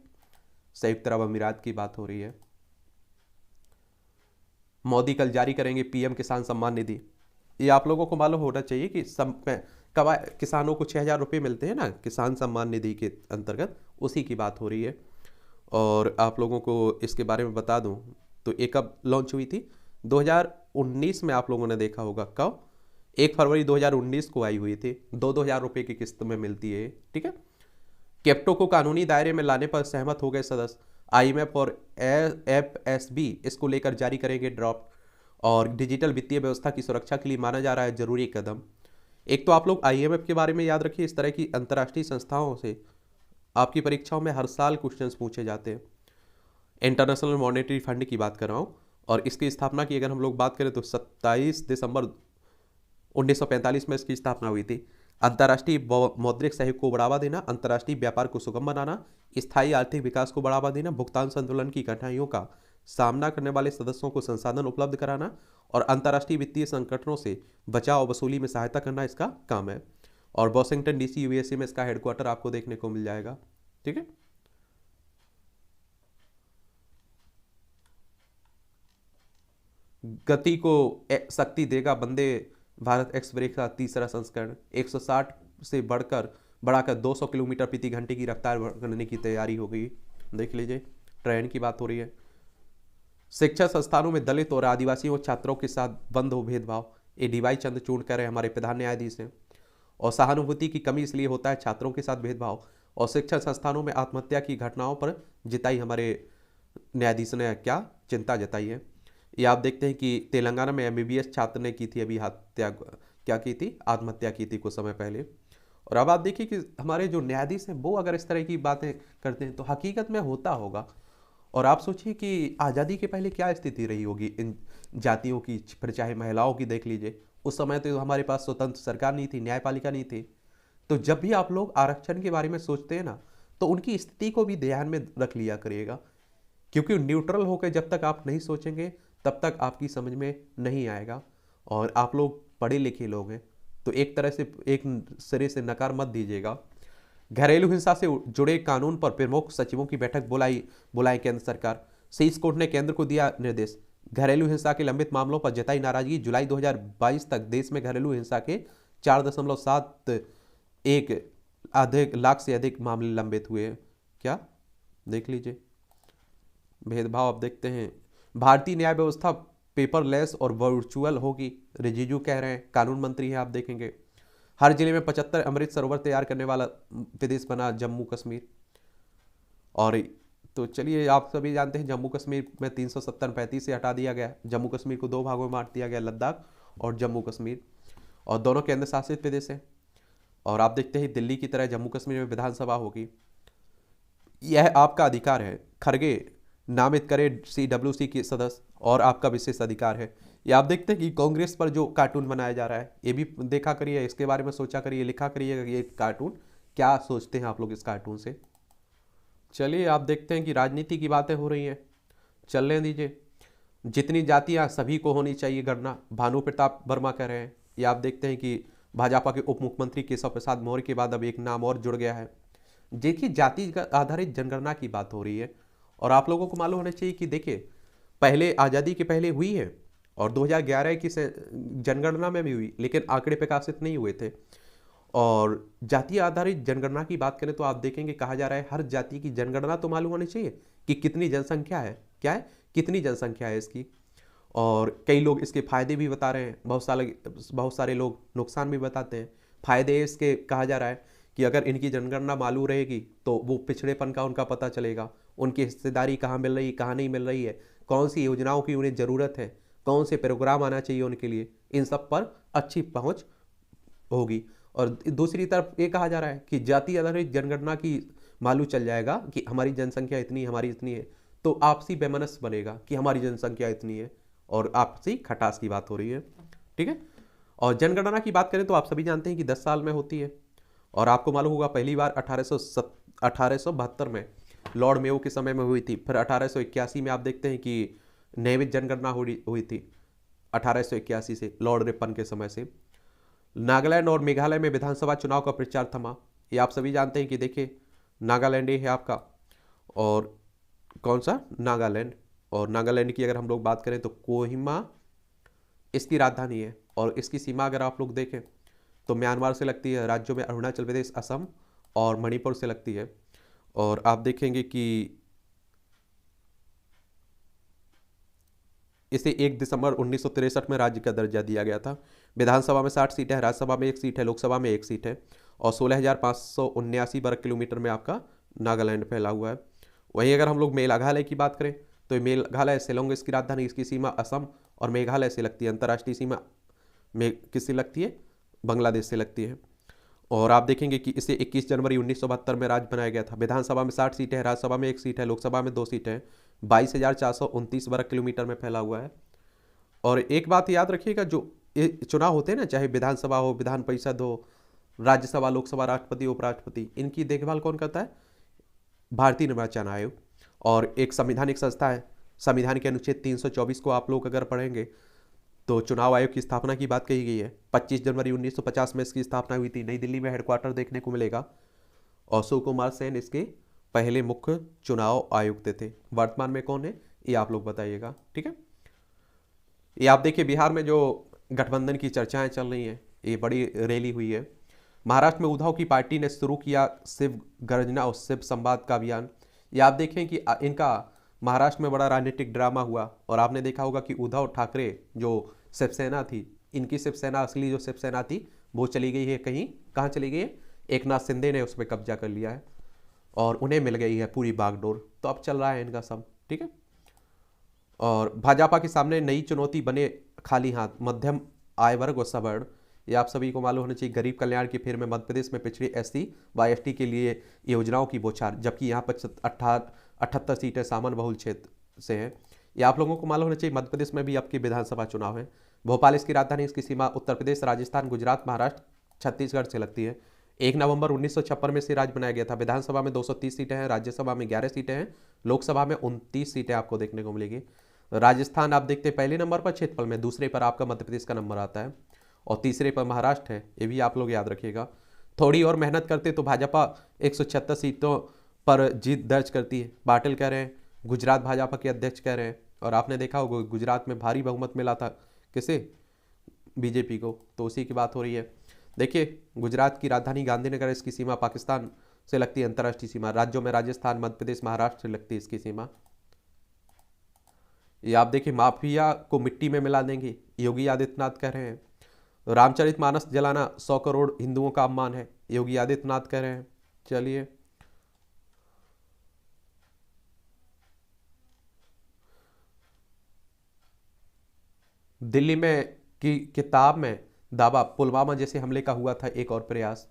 संयुक्त अरब अमीरात की बात हो रही है। मोदी कल जारी करेंगे पीएम किसान सम्मान निधि। ये आप लोगों को मालूम होना चाहिए कि किसानों को 6,000 रुपये मिलते हैं ना किसान सम्मान निधि के अंतर्गत, उसी की बात हो रही है। और आप लोगों को इसके बारे में बता दूं तो ये कब लॉन्च हुई थी, 2019 में आप लोगों ने देखा होगा। कब? 1 फरवरी 2019 को आई हुई थी। 2,000 रुपये की किस्त में मिलती है, ठीक है। क्रिप्टो को कानूनी दायरे में लाने पर सहमत हो गए सदस्य। आईएमएफ और एफएसबी इसको लेकर जारी करेंगे ड्राफ्ट। और डिजिटल वित्तीय व्यवस्था की सुरक्षा के लिए माना जा रहा है जरूरी कदम। एक तो आप लोग आईएमएफ के बारे में याद रखिए, इस तरह की अंतर्राष्ट्रीय संस्थाओं से आपकी परीक्षाओं में हर साल क्वेश्चंस पूछे जाते हैं। इंटरनेशनल मॉनेटरी फंड की बात कर रहा हूँ, और इसकी स्थापना की अगर हम लोग बात करें तो 27 दिसंबर 1945 में इसकी स्थापना हुई थी। अंतर्राष्ट्रीय मौद्रिक सहयोग को बढ़ावा देना, अंतर्राष्ट्रीय व्यापार को सुगम बनाना, स्थायी आर्थिक विकास को बढ़ावा देना, भुगतान संतुलन की कठिनाइयों का सामना करने वाले सदस्यों को संसाधन उपलब्ध कराना और अंतर्राष्ट्रीय वित्तीय संकटों से बचाव और वसूली में सहायता करना इसका काम है। और वॉशिंगटन डीसी यूएसए में इसका हेडक्वार्टर आपको देखने को मिल जाएगा, ठीक है। गति को शक्ति देगा वंदे भारत एक्सप्रेस का तीसरा संस्करण। 160 से बढ़ाकर 200 किलोमीटर प्रति घंटे की रफ्तार करने की तैयारी हो गई। देख लीजिए, ट्रेन की बात हो रही है। शिक्षा संस्थानों में दलित और आदिवासियों छात्रों के साथ बंद हो भेदभाव, ये डीवाई चंद्रचूड़ कह रहे हैं, हमारे प्रधान न्यायाधीश हैं। और सहानुभूति की कमी इसलिए होता है छात्रों के साथ भेदभाव। और शिक्षण संस्थानों में आत्महत्या की घटनाओं पर जिताई हमारे न्यायाधीश ने क्या चिंता जताई है। ये आप देखते हैं कि तेलंगाना में एमबीबीएस छात्र ने की थी अभी हत्या, क्या की थी, आत्महत्या की थी कुछ समय पहले। और अब आप देखिए कि हमारे जो न्यायाधीश हैं वो अगर इस तरह की बातें करते हैं तो हकीकत में होता होगा। और आप सोचिए कि आज़ादी के पहले क्या स्थिति रही होगी इन जातियों की, फिर चाहे महिलाओं की देख लीजिए। उस समय तो हमारे पास स्वतंत्र सरकार नहीं थी, न्यायपालिका नहीं थी। तो जब भी आप लोग आरक्षण के बारे में सोचते हैं ना, तो उनकी स्थिति को भी ध्यान में रख लिया करिएगा, क्योंकि न्यूट्रल होकर जब तक आप नहीं सोचेंगे तब तक आपकी समझ में नहीं आएगा। और आप लोग पढ़े लिखे लोग हैं तो एक तरह से एक सिरे से नकार मत दीजिएगा। घरेलू हिंसा से जुड़े कानून पर प्रमुख सचिवों की बैठक बुलाई केंद्र सरकार। शीर्ष कोर्ट ने केंद्र को दिया निर्देश। घरेलू हिंसा के लंबित मामलों पर जताई नाराजगी। जुलाई 2022 तक देश में घरेलू हिंसा के 4.71 अधिक लाख से अधिक मामले लंबित हुए हैं। क्या देख लीजिए, भेदभाव अब देखते हैं। भारतीय न्याय व्यवस्था पेपरलेस और वर्चुअल होगी, रिजिजू कह रहे हैं, कानून मंत्री हैं। आप देखेंगे हर जिले में 75 अमृत सरोवर तैयार करने वाला प्रदेश बना जम्मू कश्मीर। और तो चलिए, आप सभी जानते हैं जम्मू कश्मीर में 370-35 से हटा दिया गया। जम्मू कश्मीर को 2 भागों में बांट दिया गया, लद्दाख और जम्मू कश्मीर, और दोनों केंद्र शासित प्रदेश हैं। और आप देखते हैं दिल्ली की तरह जम्मू कश्मीर में विधानसभा होगी। यह आपका अधिकार है, खरगे नामित करे CWC के सदस्य, और आपका विशेष अधिकार है। ये आप देखते हैं कि कांग्रेस पर जो कार्टून बनाया जा रहा है, ये भी देखा करिए, इसके बारे में सोचा करिए, लिखा करिएगा ये कार्टून क्या सोचते हैं आप लोग इस कार्टून से। चलिए, आप देखते हैं कि राजनीति की बातें हो रही हैं, चलने दीजिए। जितनी जातियां सभी को होनी चाहिए गणना, भानु प्रताप वर्मा कह रहे हैं। ये आप देखते हैं कि भाजपा के उप मुख्यमंत्री केशव प्रसाद मौर्य के बाद अब एक नाम और जुड़ गया है। देखिए, जाति आधारित जनगणना की बात हो रही है। और आप लोगों को मालूम होना चाहिए कि देखिए, पहले आज़ादी के पहले हुई है और 2011 की जनगणना में भी हुई, लेकिन आंकड़े प्रकाशित नहीं हुए थे। और जाति आधारित जनगणना की बात करें तो आप देखेंगे कहा जा रहा है हर जाति की जनगणना तो मालूम होनी चाहिए कि कितनी जनसंख्या है, क्या है, कितनी जनसंख्या है इसकी। और कई लोग इसके फायदे भी बता रहे हैं, बहुत सारे लोग नुकसान भी बताते हैं। फायदे इसके कहा जा रहा है कि अगर इनकी जनगणना मालूम रहेगी तो वो पिछड़ेपन का उनका पता चलेगा, उनकी हिस्सेदारी कहाँ मिल रही है, कहाँ नहीं मिल रही है, कौन सी योजनाओं की उन्हें ज़रूरत है, कौन से प्रोग्राम आना चाहिए उनके लिए, इन सब पर अच्छी पहुँच होगी। और दूसरी तरफ ये कहा जा रहा है कि जाति आधारित जनगणना की मालूम चल जाएगा कि हमारी जनसंख्या इतनी, हमारी इतनी है, तो आपसी वैमनस्य बनेगा कि हमारी जनसंख्या इतनी है, और आपसी खटास की बात हो रही है, ठीक है। और जनगणना की बात करें तो आप सभी जानते हैं कि 10 साल में होती है। और आपको मालूम होगा पहली बार 1872 में लॉर्ड मेयो के समय में हुई थी। फिर 1881 में आप देखते हैं कि नियमित जनगणना हुई थी 1881 से, लॉर्ड रिपन के समय से। नागालैंड और मेघालय में विधानसभा चुनाव का प्रचार थमा। ये आप सभी जानते हैं कि देखिए, नागालैंड ये है आपका, और कौन सा? नागालैंड। और नागालैंड की अगर हम लोग बात करें तो कोहिमा इसकी राजधानी है। और इसकी सीमा अगर आप लोग देखें तो म्यांमार से लगती है, राज्यों में अरुणाचल प्रदेश, असम और मणिपुर से लगती है। और आप देखेंगे कि इसे 1 दिसंबर 1963 में राज्य का दर्जा दिया गया था। विधानसभा में 60 सीटें हैं, राज्यसभा में 1 सीट है, लोकसभा में 1 सीट है। और 16,579 वर्ग किलोमीटर में आपका नागालैंड फैला हुआ है। वहीं अगर हम लोग मेघालय की बात करें तो मेघालय शिलोंग इसकी राजधानी, इसकी सीमा असम और मेघालय से लगती है। अंतर्राष्ट्रीय सीमा में किससे लगती है? बांग्लादेश से लगती है। और आप देखेंगे कि इसे 21 जनवरी 1972 में राज्य बनाया गया था। विधानसभा में 60 सीटें हैं, राज्यसभा में 1 सीट है, लोकसभा में 2 सीटें हैं। 22,429 वर्ग किलोमीटर में फैला हुआ है। और एक बात याद रखिएगा, जो ये चुनाव होते हैं ना, चाहे विधानसभा हो, विधान परिषद हो, राज्यसभा, लोकसभा, राष्ट्रपति, उपराष्ट्रपति, इनकी देखभाल कौन करता है? भारतीय निर्वाचन आयोग। और एक संवैधानिक संस्था है। संविधान के अनुच्छेद 324 को आप लोग अगर पढ़ेंगे तो चुनाव आयोग की स्थापना की बात कही गई है। 25 जनवरी 1950 में इसकी स्थापना हुई थी। नई दिल्ली में हेडक्वार्टर देखने को मिलेगा। और सुकुमार सेन इसके पहले मुख्य चुनाव आयुक्त थे। वर्तमान में कौन है ये आप लोग बताइएगा, ठीक है। ये आप देखिए बिहार में जो गठबंधन की चर्चाएं चल रही हैं, ये बड़ी रैली हुई है। महाराष्ट्र में उद्धव की पार्टी ने शुरू किया शिव गर्जना और शिव संवाद का अभियान। ये आप देखें कि इनका महाराष्ट्र में बड़ा राजनीतिक ड्रामा हुआ। और आपने देखा होगा कि उद्धव ठाकरे जो शिवसेना थी, इनकी शिवसेना, असली जो शिवसेना थी, वो चली गई है कहीं। कहाँ चली गई है? एकनाथ शिंदे ने उस पर कब्जा कर लिया है और उन्हें मिल गई है पूरी बागडोर। तो अब चल रहा है इनका सब, ठीक है। और भाजपा के सामने नई चुनौती बने खाली हाथ, मध्यम आय वर्ग और सवर्ण। ये आप सभी को मालूम होना चाहिए। गरीब कल्याण की फेर में मध्य प्रदेश में पिछड़े SC व ST के लिए योजनाओं की बौछार, जबकि यहाँ पर 78 सीटें सामान्य बहुल क्षेत्र से हैं। ये आप लोगों को मालूम होना चाहिए। मध्य प्रदेश में भी आपकी विधानसभा चुनाव है। भोपाल इसकी राजधानी, इसकी सीमा उत्तर प्रदेश, राजस्थान, गुजरात, महाराष्ट्र, छत्तीसगढ़ से लगती है। 1 नवंबर 1956 में से राज्य बनाया गया था। विधानसभा में 230 सीटें हैं, राज्यसभा में 11 सीटें हैं, लोकसभा में 29 सीटें आपको देखने को मिलेगी। राजस्थान आप देखते हैं पहले नंबर पर क्षेत्रफल में, दूसरे पर आपका मध्य प्रदेश का नंबर आता है और तीसरे पर महाराष्ट्र है। ये भी आप लोग याद रखिएगा। थोड़ी और मेहनत करते तो भाजपा 176 सीटों पर जीत दर्ज करती है, पाटिल कह रहे हैं। गुजरात भाजपा के अध्यक्ष कह रहे हैं। और आपने देखा होगा गुजरात में भारी बहुमत मिला था किसे? बीजेपी को। तो उसी की बात हो रही है। देखिए गुजरात की राजधानी गांधीनगर, इसकी सीमा पाकिस्तान से लगती है, अंतर्राष्ट्रीय सीमा। राज्यों में राजस्थान, मध्य प्रदेश, महाराष्ट्र से लगती है इसकी सीमा। ये आप देखिए माफिया को मिट्टी में मिला देंगे, योगी आदित्यनाथ कह रहे हैं। रामचरितमानस जलाना 100 करोड़ हिंदुओं का अपमान है, योगी आदित्यनाथ कह रहे हैं। चलिए दिल्ली में की किताब में दावा, पुलवामा जैसे हमले का हुआ था एक और प्रयास।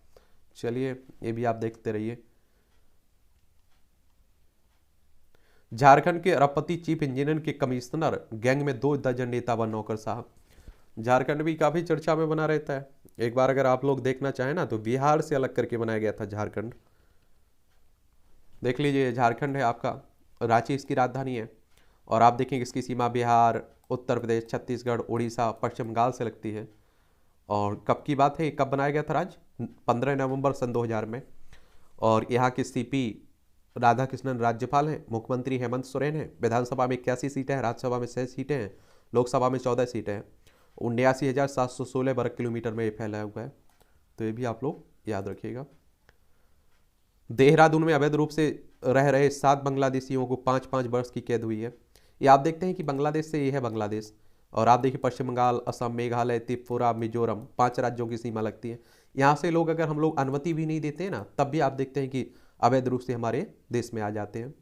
चलिए ये भी आप देखते रहिए। झारखंड के अरबपति चीफ इंजीनियर के कमिश्नर गैंग में 2 दर्जन नेता व नौकरशाह। झारखंड भी काफी चर्चा में बना रहता है। एक बार अगर आप लोग देखना चाहें ना तो बिहार से अलग करके बनाया गया था झारखंड। देख लीजिए झारखंड है आपका, रांची इसकी राजधानी है। और आप देखेंगे इसकी सीमा बिहार, उत्तर प्रदेश, छत्तीसगढ़, उड़ीसा, पश्चिम बंगाल से लगती है। और कब की बात है, कब बनाया गया था राज्य? 15 नवंबर सन 2000 में। और यहाँ के CP राधाकृष्णन राज्यपाल हैं। मुख्यमंत्री हेमंत सोरेन है। विधानसभा में 81 सीटें हैं, राज्यसभा में 6 सीटें हैं, लोकसभा में 14 सीटें हैं। 79,716 वर्ग किलोमीटर में ये फैला हुआ है। तो ये भी आप लोग याद रखिएगा। देहरादून में अवैध रूप से रह रहे 7 बांग्लादेशियों को 5-5 वर्ष की कैद हुई है। ये आप देखते हैं कि बांग्लादेश से ये है बांग्लादेश। और आप देखिए पश्चिम बंगाल, असम, मेघालय, त्रिपुरा, मिजोरम, 5 राज्यों की सीमा लगती है। यहाँ से लोग अगर हम लोग अनुमति भी नहीं देते हैं ना, तब भी आप देखते हैं कि अवैध रूप से हमारे देश में आ जाते हैं।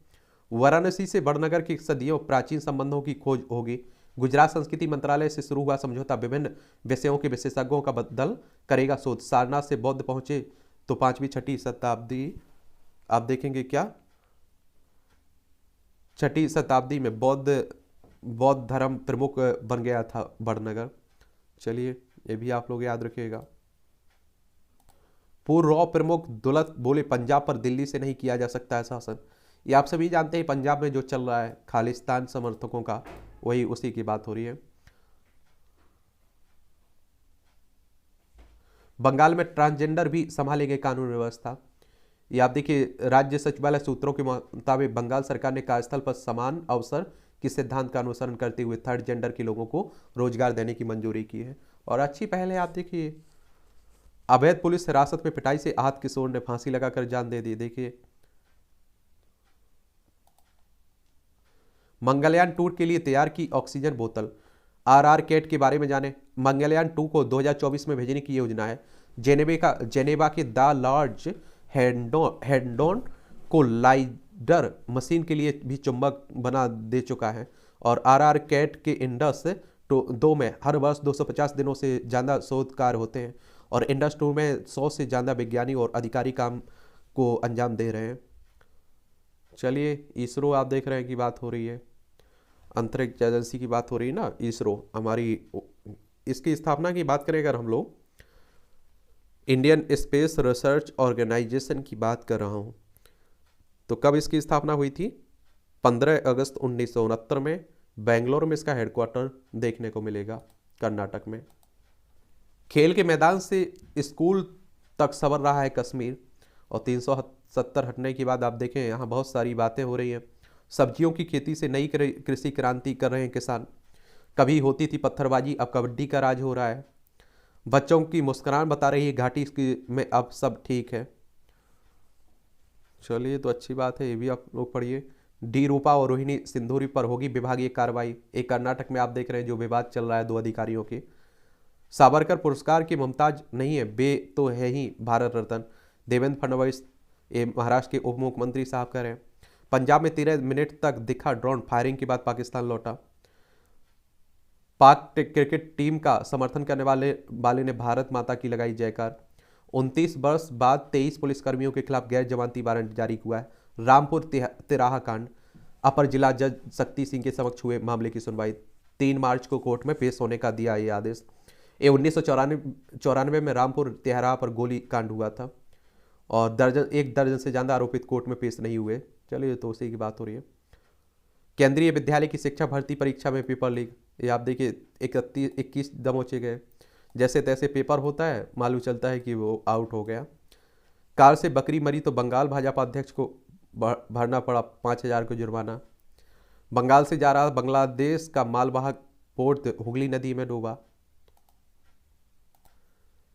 वाराणसी से बड़नगर की सदियों प्राचीन संबंधों की खोज होगी। गुजरात संस्कृति मंत्रालय से शुरू हुआ समझौता विभिन्न विषयों के विशेषज्ञों का दल करेगा शोध। सारनाथ से बौद्ध पहुंचे तो 5वीं-6ठी शताब्दी, आप देखेंगे क्या 6ठी शताब्दी में बौद्ध धर्म प्रमुख बन गया था बड़नगर। चलिए ये भी आप लोग याद रखिएगा। पूर्व रॉ प्रमुख दुलत बोले पंजाब पर दिल्ली से नहीं किया जा सकता है शासन। ये आप सभी जानते हैं पंजाब में जो चल रहा है खालिस्तान समर्थकों का, वही उसी की बात हो रही है। बंगाल में ट्रांसजेंडर भी संभालेंगे कानून व्यवस्था। ये आप देखिए, राज्य सचिवालय सूत्रों के मुताबिक बंगाल सरकार ने कार्यस्थल पर समान अवसर के सिद्धांत का अनुसरण करते हुए थर्ड जेंडर के लोगों को रोजगार देने की मंजूरी की है। और अच्छी पहल है। आप देखिए, अवैध पुलिस हिरासत में पिटाई से आहत किशोर ने फांसी लगाकर जान दे दी। देखिए, मंगलयान टूर के लिए तैयार की ऑक्सीजन बोतल। आरआर कैट के बारे में जाने। मंगलयान 2 को 2024 में भेजने की योजना है। जेनेवा के द लॉर्ज हैंडोन कोलाइडर मशीन के लिए भी चुंबक बना दे चुका है। और आरआर कैट के इंडस 2 में हर वर्ष 250 दिनों से ज़्यादा शोध कार्य होते हैं और इंडस 2 में 100 से ज़्यादा विज्ञानी और अधिकारी काम को अंजाम दे रहे हैं। चलिए, इसरो आप देख रहे हैं कि बात हो रही है, अंतरिक्ष एजेंसी की बात हो रही है ना, इसरो हमारी। इसकी स्थापना की बात करें अगर हम लोग, इंडियन स्पेस रिसर्च ऑर्गेनाइजेशन की बात कर रहा हूँ, तो कब इसकी स्थापना हुई थी? 15 अगस्त 1969 में बेंगलोर में इसका हेडक्वार्टर देखने को मिलेगा, कर्नाटक में। खेल के मैदान से स्कूल तक संवर रहा है कश्मीर। और 370 हटने के बाद आप देखें यहाँ बहुत सारी बातें हो रही हैं। सब्जियों की खेती से नई कृषि क्रांति कर रहे हैं किसान। कभी होती थी पत्थरबाजी, अब कबड्डी का राज हो रहा है। बच्चों की मुस्कुराहट बता रही है घाटी में अब सब ठीक है। चलिए, तो अच्छी बात है, ये भी आप लोग पढ़िए। डी रूपा और रोहिणी सिंधूरी पर होगी विभागीय कार्रवाई। एक कर्नाटक में आप देख रहे हैं जो विवाद चल रहा है 2 अधिकारियों के। सावरकर पुरस्कार की मुमताज नहीं है, बे तो है ही भारत रत्न। देवेंद्र फडणवीस, ये महाराष्ट्र के उप मुख्यमंत्री साहब कह रहे हैं। पंजाब में 13 मिनट तक दिखा ड्रोन, फायरिंग के बाद पाकिस्तान लौटा। पाक क्रिकेट टीम का समर्थन करने वाले ने भारत माता की लगाई जयकार। 29 वर्ष बाद 23 पुलिसकर्मियों के खिलाफ गैर जमानती वारंट जारी हुआ है। रामपुर तिराहा कांड। अपर जिला जज शक्ति सिंह के समक्ष हुए मामले की सुनवाई। 3 मार्च को कोर्ट में पेश होने का दिया ये आदेश। ये 1994 में रामपुर तिराहा पर गोली कांड हुआ था और एक दर्जन से ज़्यादा आरोपित कोर्ट में पेश नहीं हुए। चलिए, तो उसी की बात हो रही है। केंद्रीय विद्यालय की शिक्षा भर्ती परीक्षा में पेपर लीक। ये आप देखिए, 21 दमोचे गए। जैसे तैसे पेपर होता है, मालूम चलता है कि वो आउट हो गया। कार से बकरी मरी तो बंगाल भाजपा अध्यक्ष को भरना पड़ा 5,000 को जुर्माना। बंगाल से जा रहा बांग्लादेश का मालवाहक पोर्ट हुगली नदी में डूबा।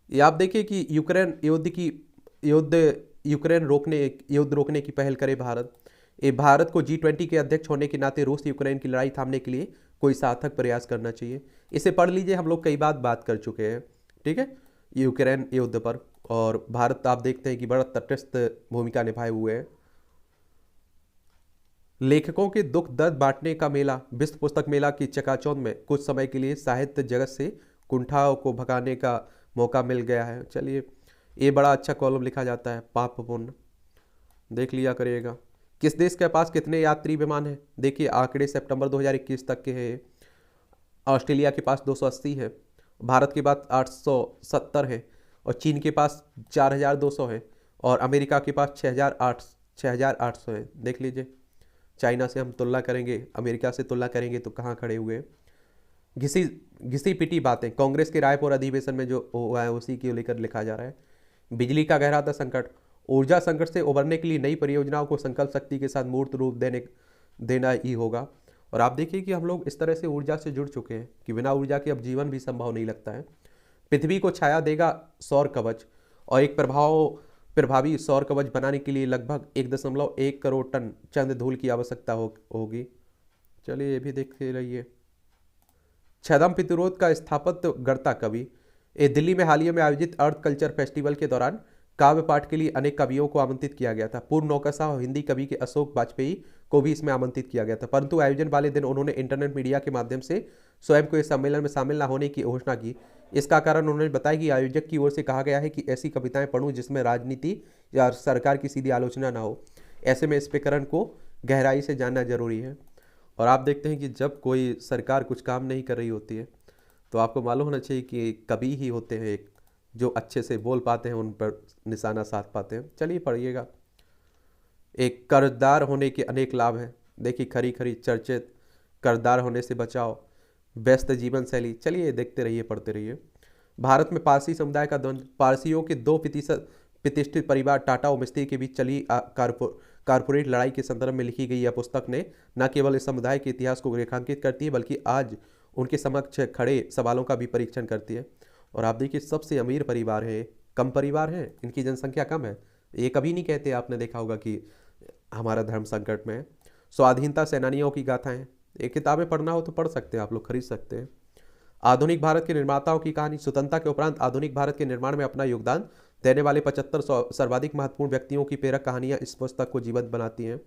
ये आप देखिए कि युद्ध रोकने की पहल करे भारत। ये भारत को G20 के अध्यक्ष होने के नाते रूस यूक्रेन की लड़ाई थामने के लिए कोई सार्थक प्रयास करना चाहिए। इसे पढ़ लीजिए, हम लोग कई बात कर चुके हैं, ठीक है, यूक्रेन युद्ध पर। और भारत आप देखते हैं कि बड़ा तटस्थ भूमिका निभाए हुए है। लेखकों के दुख दर्द बांटने का मेला। विश्व पुस्तक मेला की चकाचौंध में कुछ समय के लिए साहित्य जगत से कुंठाओं को भगाने का मौका मिल गया है। चलिए, ये बड़ा अच्छा कॉलम लिखा जाता है, पाप पुण्य, देख लिया करिएगा। किस देश के पास कितने यात्री विमान हैं? देखिए, आंकड़े सितंबर 2021 तक के हैं। ऑस्ट्रेलिया के पास 280 है, भारत के पास 870 है, और चीन के पास 4,200 है, और अमेरिका के पास 6,800 है। देख लीजिए, चाइना से हम तुलना करेंगे, अमेरिका से तुलना करेंगे तो कहाँ खड़े हुए। घिसी पिटी बातें। कांग्रेस के रायपुर अधिवेशन में जो हुआ है उसी को लेकर लिखा जा रहा है। बिजली का गहराता संकट। ऊर्जा संकट से उबरने के लिए नई परियोजनाओं को संकल्प शक्ति के साथ मूर्त रूप देना ही होगा। और आप देखिए कि हम लोग इस तरह से ऊर्जा से जुड़ चुके हैं कि बिना ऊर्जा के अब जीवन भी संभव नहीं लगता है। पृथ्वी को छाया देगा सौर कवच, और एक प्रभावी सौर कवच बनाने के लिए लगभग 1.1 करोड़ टन चंद्र धूल की आवश्यकता होगी। चलिए, ये भी देखते रहिए। छदम प्रतिरोध का स्थापत्य गढ़ता कवि। ये दिल्ली में हाल ही में आयोजित अर्थ कल्चर फेस्टिवल के दौरान काव्य पाठ के लिए अनेक कवियों को आमंत्रित किया गया था। पूर्व नौकरशाह और हिंदी कवि के अशोक वाजपेयी को भी इसमें आमंत्रित किया गया था, परंतु आयोजन वाले दिन उन्होंने इंटरनेट मीडिया के माध्यम से स्वयं को इस सम्मेलन में शामिल न होने की घोषणा की। इसका कारण उन्होंने बताया कि आयोजक की ओर से कहा गया है कि ऐसी कविताएं पढ़ूं जिसमें राजनीति या सरकार की सीधी आलोचना ना हो। ऐसे में इस प्रकरण को गहराई से जानना जरूरी है। और आप देखते हैं कि जब कोई सरकार कुछ काम नहीं कर रही होती है तो आपको मालूम होना चाहिए कि कवि ही होते हैं एक जो अच्छे से बोल पाते हैं, उन पर निशाना साध पाते हैं। चलिए, पढ़िएगा। एक कर्जदार होने के अनेक लाभ हैं। देखिए, खरी खरी चर्चित कर्जदार होने से बचाओ, व्यस्त जीवन शैली। चलिए, देखते रहिए, पढ़ते रहिए। भारत में पारसी समुदाय का द्वंद्व। पारसियों के 2% प्रतिष्ठित परिवार टाटा और मिस्त्री के बीच चली कारपोरेट लड़ाई के संदर्भ में लिखी गई यह पुस्तक ने न केवल इस समुदाय के इतिहास को रेखांकित करती है बल्कि आज उनके समक्ष खड़े सवालों का भी परीक्षण करती है। और आप देखिए सबसे अमीर परिवार है, कम परिवार है, इनकी जनसंख्या कम है। ये कभी नहीं कहते, आपने देखा होगा कि हमारा धर्म संकट में है। स्वाधीनता सेनानियों की गाथाएं, ये किताबें पढ़ना हो तो पढ़ सकते हैं, आप लोग खरीद सकते हैं। आधुनिक भारत के निर्माताओं की कहानी, स्वतंत्रता के उपरांत आधुनिक भारत के निर्माण में अपना योगदान देने वाले 75 सर्वाधिक महत्वपूर्ण व्यक्तियों की प्रेरक कहानियां इस पुस्तक को जीवंत बनाती हैं।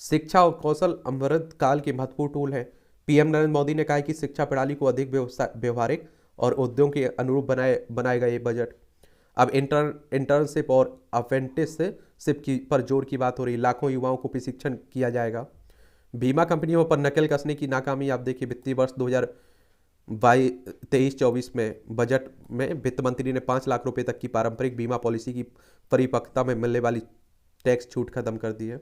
शिक्षा और कौशल अमृत काल के महत्वपूर्ण टूल है। पीएम नरेंद्र मोदी ने कहा है कि शिक्षा प्रणाली को अधिक व्यवहारिक और उद्योग के अनुरूप बनाएगा ये बजट। अब इंटर्नशिप और अप्रेंटिसशिप की पर जोर की बात हो रही, लाखों युवाओं को प्रशिक्षण किया जाएगा। बीमा कंपनियों पर नकल कसने की नाकामी, आप देखिए वित्तीय वर्ष 2023-24 में बजट में वित्त मंत्री ने 5 लाख रुपए तक की पारंपरिक बीमा पॉलिसी की परिपक्वता में मिलने वाली टैक्स छूट खत्म कर दी है।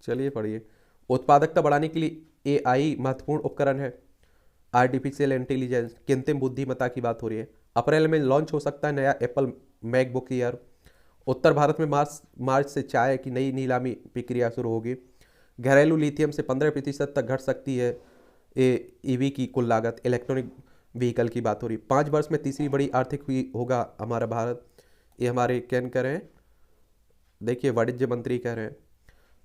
चलिए पढ़िए। उत्पादकता बढ़ाने के लिए एआई महत्वपूर्ण उपकरण है। आर्टिफिशियल इंटेलिजेंस, कृत्रिम बुद्धिमत्ता की बात हो रही है। अप्रैल में लॉन्च हो सकता है नया एप्पल मैकबुक एयर। उत्तर भारत में मार्च से चाय की नई नीलामी प्रक्रिया शुरू होगी। घरेलू लिथियम से 15% तक घट सकती है ईवी की कुल लागत। इलेक्ट्रॉनिक व्हीकल की बात हो रही। 5 वर्ष में तीसरी बड़ी आर्थिक हुई होगा हमारा भारत, ये हमारे कैन कह रहे हैं, देखिए वाणिज्य मंत्री कह रहे हैं।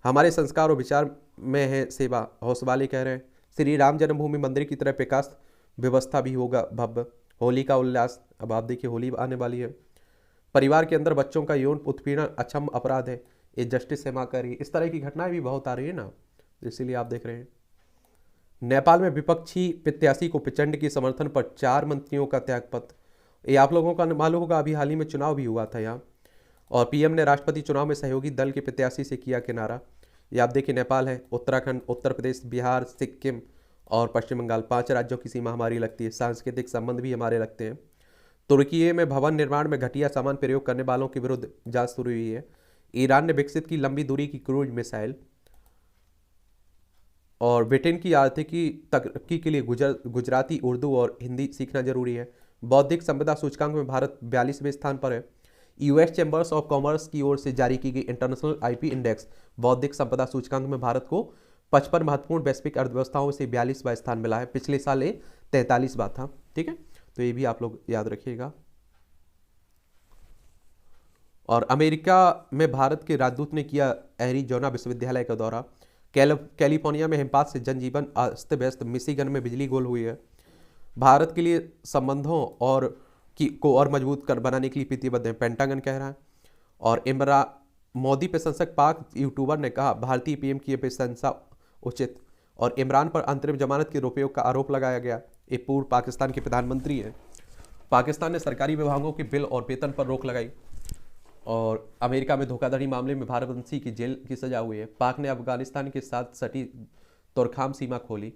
हमारे संस्कार और विचार में है सेवा, हौसवाले कह रहे हैं। श्री राम जन्मभूमि मंदिर की तरह प्रकाश व्यवस्था भी होगा भव्य। होली का उल्लास, अब आप देखिए होली आने वाली है। परिवार के अंदर बच्चों का यौन उत्पीड़न अक्षम अपराध है, ये जस्टिस सेमा कर रही है। इस तरह की घटनाएं भी बहुत आ रही है ना, इसीलिए आप देख रहे हैं। नेपाल में विपक्षी प्रत्याशी को प्रचंड के समर्थन पर 4 मंत्रियों का त्यागपत्र। ये आप लोगों का मालूम होगा, अभी हाल ही में चुनाव भी हुआ था यहाँ, और पीएम ने राष्ट्रपति चुनाव में सहयोगी दल के प्रत्याशी से किया किनारा। ये आप देखिए नेपाल है, उत्तराखंड, उत्तर प्रदेश, बिहार, सिक्किम और पश्चिम बंगाल, 5 राज्यों की सीमा हमारी लगती है। सांस्कृतिक संबंध भी हमारे लगते हैं। तुर्की में भवन निर्माण में घटिया सामान प्रयोग करने वालों के विरुद्ध जांच शुरू हुई है। ईरान ने विकसित की लंबी दूरी की क्रूज मिसाइल। और ब्रिटेन की आर्थिकी तरक्की के लिए गुजराती, उर्दू और हिंदी सीखना जरूरी है। बौद्धिक संपदा सूचकांक में भारत 42वें स्थान पर है। यूएस चैम्बर्स ऑफ कॉमर्स की ओर से जारी की गई इंटरनेशनल आईपी इंडेक्स बौद्धिक संपदा सूचकांक में भारत को 55 महत्वपूर्ण वैश्विक अर्थव्यवस्थाओं से 42वां स्थान मिला है। पिछले साल 43वां था। ठीक है, तो ये भी आप लोग याद रखिएगा। और अमेरिका में भारत के राजदूत ने किया एरिजोना विश्वविद्यालय का दौरा। कैलिफोर्निया में हिमपात से जनजीवन अस्त व्यस्त। मिशिगन में बिजली गोल हुई है। भारत के लिए संबंधों को और मजबूत बनाने के लिए प्रतिबद्ध है, पेंटागन कह रहा है। और मोदी प्रशंसक पाक यूट्यूबर ने कहा भारतीय पीएम की प्रशंसा उचित। और इमरान पर अंतरिम जमानत के उपयोग का आरोप लगाया गया। ये पूर्व पाकिस्तान के प्रधानमंत्री हैं। पाकिस्तान ने सरकारी विभागों के बिल और वेतन पर रोक लगाई। और अमेरिका में धोखाधड़ी मामले में भारतवंशी की जेल की सजा हुई है। पाक ने अफगानिस्तान के साथ सटी तोरखाम सीमा खोली।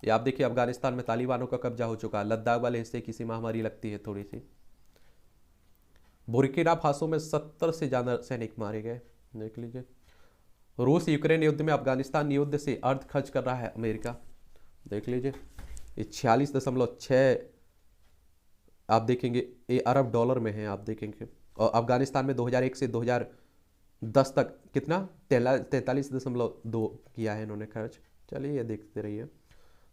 ये आप देखिए अफगानिस्तान में तालिबानों का कब्जा हो चुका है। लद्दाख वाले हिस्से की सीमा हमारी लगती है थोड़ी सी। बुर्किना फासो में 70 से ज्यादा सैनिक मारे गए, देख लीजिए। रूस यूक्रेन युद्ध में अफगानिस्तान युद्ध से अर्थ खर्च कर रहा है अमेरिका, देख लीजिए। ये 46.6 आप देखेंगे ये अरब डॉलर में है, आप देखेंगे। और अफगानिस्तान में 2001 से 2010 तक कितना 43.2 किया है इन्होंने खर्च। चलिए ये देखते रहिए।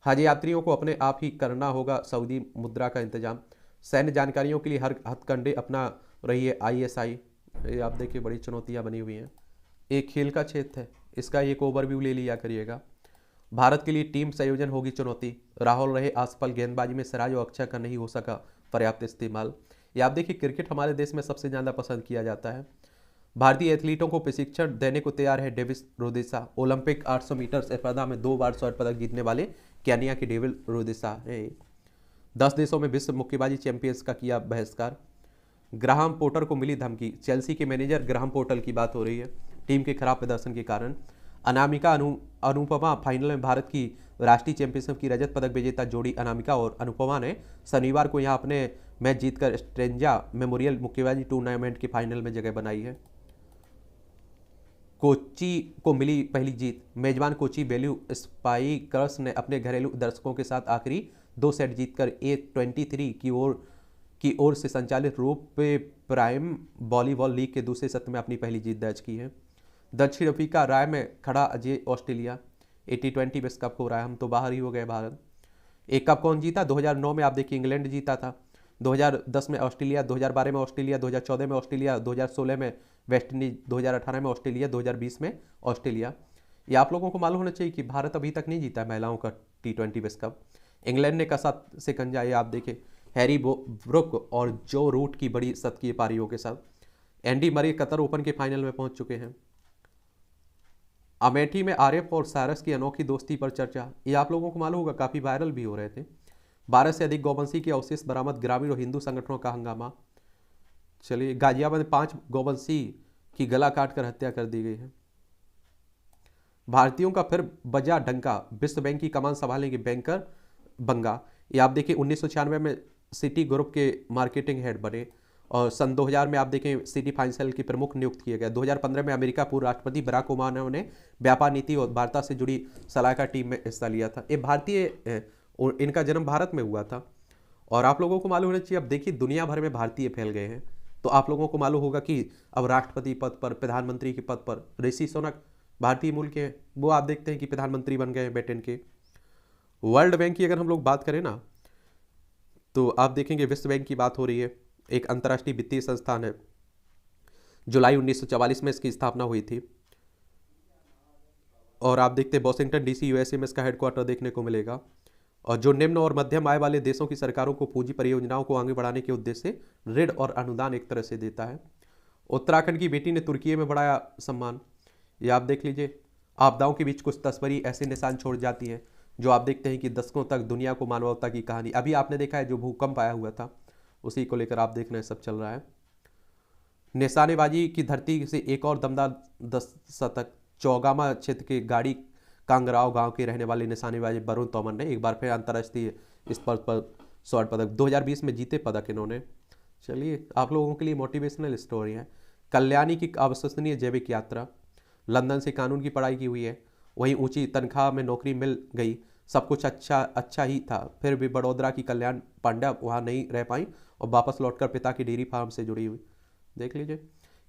हज यात्रियों को अपने आप ही करना होगा सऊदी मुद्रा का इंतजाम। सैन्य जानकारियों के लिए हर हथकंडे अपना रही है आईएसआई। ये आप देखिए बड़ी चुनौतियां बनी हुई हैं। एक खेल का क्षेत्र है, इसका एक ओवरव्यू ले लिया करिएगा। भारत के लिए टीम संयोजन होगी चुनौती। राहुल रहे असफल, गेंदबाजी में सिराज और अक्षर का नहीं हो सका पर्याप्त इस्तेमाल। ये आप देखिए क्रिकेट हमारे देश में सबसे ज़्यादा पसंद किया जाता है। भारतीय एथलीटों को प्रशिक्षण देने को तैयार है डेविस रोदेसा। ओलंपिक 800 मीटर स्पर्धा में 2 बार स्वर्ण पदक जीतने वाले केन्या के डेविड रोदेसा है। 10 देशों में विश्व मुक्केबाजी चैंपियंस का किया बहिष्कार। ग्राहम पोर्टर को मिली धमकी। चेल्सी के मैनेजर ग्राहम पोर्टर की बात हो रही है टीम के खराब प्रदर्शन के कारण। अनामिका अनुपमा फाइनल में भारत की राष्ट्रीय चैंपियनशिप की रजत पदक विजेता जोड़ी अनामिका और अनुपमा ने शनिवार को यहां अपने मैच जीतकर स्ट्रेंजा मेमोरियल मुक्केबाजी टूर्नामेंट के फाइनल में जगह बनाई है। कोच्चि को मिली पहली जीत। मेजबान कोच्चि वैल्यू स्पाइकर्स ने अपने घरेलू दर्शकों के साथ आखिरी 2 सेट जीतकर A23 की ओर की ओर से संचालित रोपवे प्राइम वॉलीबॉल लीग के दूसरे सत्र में अपनी पहली जीत दर्ज की है। दक्षिण अफ्रीका राय में खड़ा अजय ऑस्ट्रेलिया। 80-20 विश्व कप हो रहा है, हम तो बाहर ही हो गए भारत। एक कप कौन जीता? 2009 में आप देखिए इंग्लैंड जीता था, 2010 में ऑस्ट्रेलिया, 2012 में ऑस्ट्रेलिया, 2014 में ऑस्ट्रेलिया, 2016 में वेस्ट इंडीज, 2018 में ऑस्ट्रेलिया, 2020 में ऑस्ट्रेलिया। ये आप लोगों को मालूम होना चाहिए कि भारत अभी तक नहीं जीता महिलाओं का T20 विश्व कप। इंग्लैंड ने कसा शिकंजा, ये आप देखें, हैरी ब्रुक और जो रूट की बड़ी शतकीय पारियों के साथ। एंडी मरे कतर ओपन के फाइनल में पहुंच चुके हैं। अमेठी में आरिफ और सारस की अनोखी दोस्ती पर चर्चा, ये आप लोगों को मालूम होगा, काफी वायरल भी हो रहे थे। 12 से अधिक गौवंशी के अवशेष बरामद, ग्रामीण और हिंदू संगठनों का हंगामा। चलिए, गाजियाबाद में 5 गौवंशी की गला काटकर हत्या कर दी गई है। भारतीयों का फिर बजा डंका, विश्व बैंक की कमान संभालेंगे बैंकर बंगा। ये आप देखिए 1996 में सिटी ग्रुप के मार्केटिंग हेड बने और सन 2000 में आप देखें सिटी फाइनेंशियल की प्रमुख नियुक्त किए गए। 2015 में अमेरिका पूर्व राष्ट्रपति बराक ओबामा ने व्यापार नीति और वार्ता से जुड़ी सलाहकार टीम में हिस्सा लिया था। ये भारतीय, इनका जन्म भारत में हुआ था। और आप लोगों को मालूम होना चाहिए, अब देखिए दुनिया भर में भारतीय फैल गए हैं, तो आप लोगों को मालूम होगा कि अब राष्ट्रपति पद पर, प्रधानमंत्री के पद पर ऋषि सुनक भारतीय मूल के हैं, वो आप देखते हैं कि प्रधानमंत्री बन गए ब्रिटेन के। वर्ल्ड बैंक की अगर हम लोग बात करें ना, तो आप देखेंगे विश्व बैंक की बात हो रही है, एक अंतर्राष्ट्रीय वित्तीय संस्थान है। जुलाई 1944 में इसकी स्थापना हुई थी और आप देखते हैं वॉशिंगटन DC USA में इसका हेडक्वार्टर देखने को मिलेगा। और जो निम्न और मध्यम आय वाले देशों की सरकारों को पूंजी परियोजनाओं को आगे बढ़ाने के उद्देश्य से ऋण और अनुदान एक तरह से देता है। उत्तराखंड की बेटी ने तुर्की में बढ़ाया सम्मान, ये आप देख लीजिए। आपदाओं के बीच कुछ तस्वीरें ऐसे निशान छोड़ जाती हैं जो आप देखते हैं कि दशकों तक दुनिया को मानवता की कहानी। अभी आपने देखा है जो भूकंप आया हुआ था, उसी को लेकर आप देख रहे हैं सब चल रहा है। निशानेबाजी की धरती से एक और दमदार 10 शतक, चौगामा क्षेत्र के गाड़ी कांगराव गांव के रहने वाले निशानेबाज वरुण तोमर ने एक बार फिर अंतर्राष्ट्रीय स्पर्धा पर स्वर्ण पदक 2020 में जीते पदक इन्होंने। चलिए, आप लोगों के लिए मोटिवेशनल स्टोरी है। कल्याणी की अविश्वसनीय जैविक यात्रा, लंदन से कानून की पढ़ाई की हुई है, वहीं ऊंची तनख्वाह में नौकरी मिल गई, सब कुछ अच्छा ही था, फिर भी बड़ौदा की कल्याण पांड्या वहाँ नहीं रह पाई और वापस लौटकर पिता की डेयरी फार्म से जुड़ी हुई। देख लीजिए,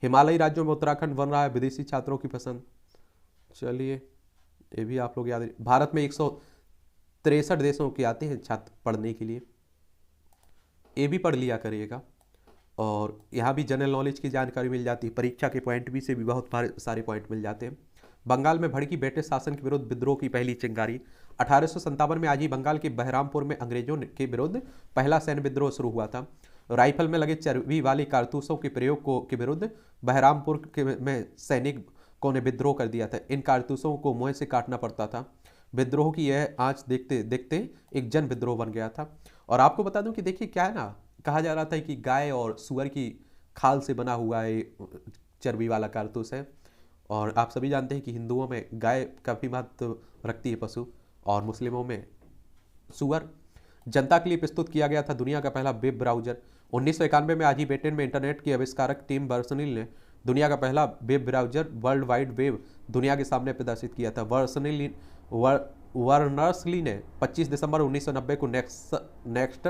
हिमालयी राज्यों में उत्तराखंड बन रहा है विदेशी छात्रों की पसंद। चलिए, ये भी आप लोग याद रखिए। भारत में 163 देशों के आते हैं छात्र पढ़ने के लिए, ये भी पढ़ लिया करिएगा। और यहाँ भी जनरल नॉलेज की जानकारी मिल जाती है, परीक्षा के पॉइंट भी से भी बहुत सारे पॉइंट मिल जाते हैं। बंगाल में भड़की ब्रिटिश शासन के विरुद्ध विद्रोह की पहली चिंगारी, 1857 में आज ही बंगाल के बहरामपुर में अंग्रेजों के विरुद्ध पहला सैन्य विद्रोह शुरू हुआ था। राइफल में लगे चर्बी वाली कारतूसों के प्रयोग के विरुद्ध बहरामपुर में सैनिकों ने विद्रोह कर दिया था। इन कारतूसों को मुंह से काटना पड़ता था। विद्रोह की यह आंच देखते देखते एक जन विद्रोह बन गया था। और आपको बता दूं कि देखिए क्या है ना, कहा जा रहा था कि गाय और सुअर की खाल से बना हुआ है चर्बी वाला कारतूस है। और आप सभी जानते हैं कि हिंदुओं में गाय काफी महत्व रखती है पशु, और मुस्लिमों में सुअर। जनता के लिए प्रस्तुत किया गया था दुनिया का पहला वेब ब्राउजर। 1991 में आज ही ब्रिटेन में इंटरनेट की आविष्कारक टिम बर्नर्स-ली ने दुनिया का पहला web browser world wide web दुनिया के सामने प्रदर्शित किया था। बर्नर्स-ली ने 25 दिसंबर 1990 को नेक्स्ट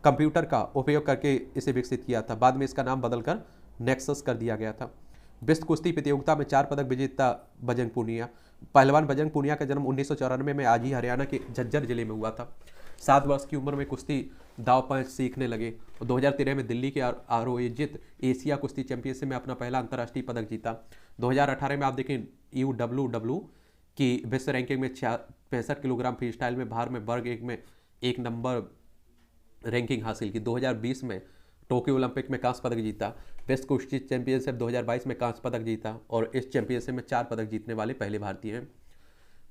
कंप्यूटर का उपयोग करके इसे विकसित किया था। बाद में इसका नाम बदलकर नेक्सस कर दिया गया था। विश्व कुश्ती प्रतियोगिता में 4 पदक विजेता बजरंग पूनिया। पहलवान बजरंग पूनिया का जन्म 1994 में आज ही हरियाणा के झज्जर जिले में हुआ था। 7 वर्ष की उम्र में कुश्ती दाव पेंच सीखने लगे और 2013 में दिल्ली के आयोजित एशिया कुश्ती चैंपियनशिप में अपना पहला अंतर्राष्ट्रीय पदक जीता। 2018 में आप देखें UWW की विश्व रैंकिंग में 65 किलोग्राम फ्री स्टाइल में भार में वर्ग एक नंबर रैंकिंग हासिल की। 2020 में टोक्यो ओलंपिक में कांस्य पदक जीता। वेस्ट कुश्ती चैंपियनशिप 2022 में कांस्य पदक जीता और इस चैंपियनशिप में 4 पदक जीतने वाले पहले भारतीय हैं।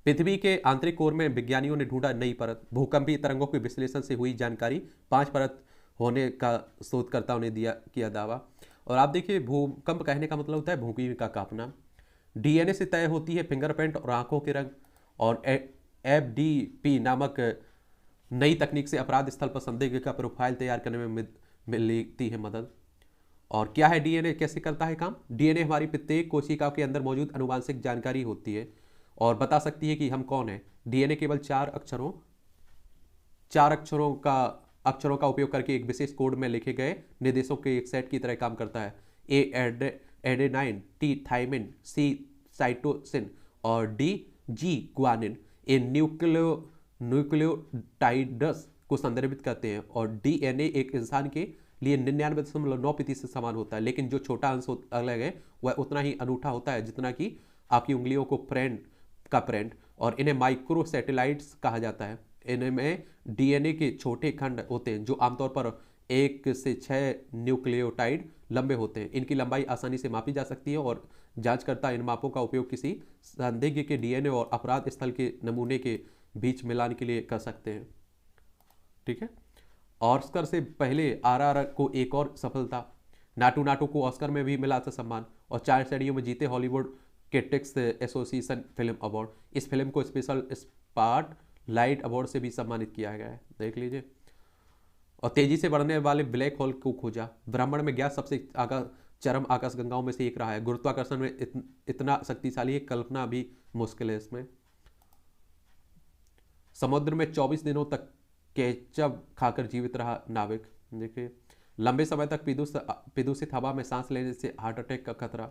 पृथ्वी के आंतरिक कोर में विज्ञानियों ने ढूंढा नई परत। भूकंपीय तरंगों के विश्लेषण से हुई जानकारी 5 परत होने का शोधकर्ताओं ने किया दावा। और आप देखिए, भूकंप कहने का मतलब होता है भूमि का कांपना। DNA से तय होती है फिंगरप्रिंट और आंखों के रंग। और FDP नामक नई तकनीक से अपराध स्थल पर संदिग्ध का प्रोफाइल तैयार करने में मिलती है मदद। और क्या है DNA, कैसे करता है काम? DNA हमारी प्रत्येक कोशिका के अंदर मौजूद आनुवांशिक जानकारी होती है और बता सकती है कि हम कौन हैं। DNA केवल 4 अक्षरों का अक्षरों का उपयोग करके एक विशेष कोड में लिखे गए निर्देशों के एक सेट की तरह काम करता है। ए एडेनाइन, टी थाइमिन, सी साइटोसिन और डी जी गुआनिन। ए न्यूक्लियोटाइड्स को संदर्भित करते हैं और डीएनए एक इंसान के लिए 99.9% समान होता है, लेकिन जो छोटा अंश अलग है वह उतना ही अनूठा होता है जितना कि आपकी उंगलियों को प्रेंट, और इन्हें माइक्रो सैटेलाइट्स कहा जाता है। इनमें डीएनए के छोटे खंड होते हैं जो आमतौर पर 1 से 6 न्यूक्लियोटाइड लंबे होते हैं। इनकी लंबाई आसानी से मापी जा सकती है और जांचकर्ता इन मापों का उपयोग किसी संदिग्ध के डीएनए और अपराध स्थल के नमूने के बीच मिलान के लिए कर सकते हैं। ठीक है। ऑस्कर से पहले आरआरआर को एक और सफलता, नाटू नाटू को ऑस्कर में भी मिला था सम्मान और 4 श्रेणियों में जीते Hollywood critics association film award. इस फिल्म को स्पेशल स्पॉट लाइट अवार्ड से भी सम्मानित किया गया है, देख लीजिए। और तेजी से बढ़ने वाले ब्लैक होल को खोजा, ब्रह्मांड में ज्ञात सबसे चरम आकाशगंगाओं में से एक रहा है। गुरुत्वाकर्षण में इतना शक्तिशाली है, कल्पना भी मुश्किल है इसमें। समुद्र में 24 दिनों तक केचप खाकर जीवित रहा नाविक। देखिए, लंबे समय तक प्रदूषित हवा में सांस लेने से हार्ट अटैक का खतरा।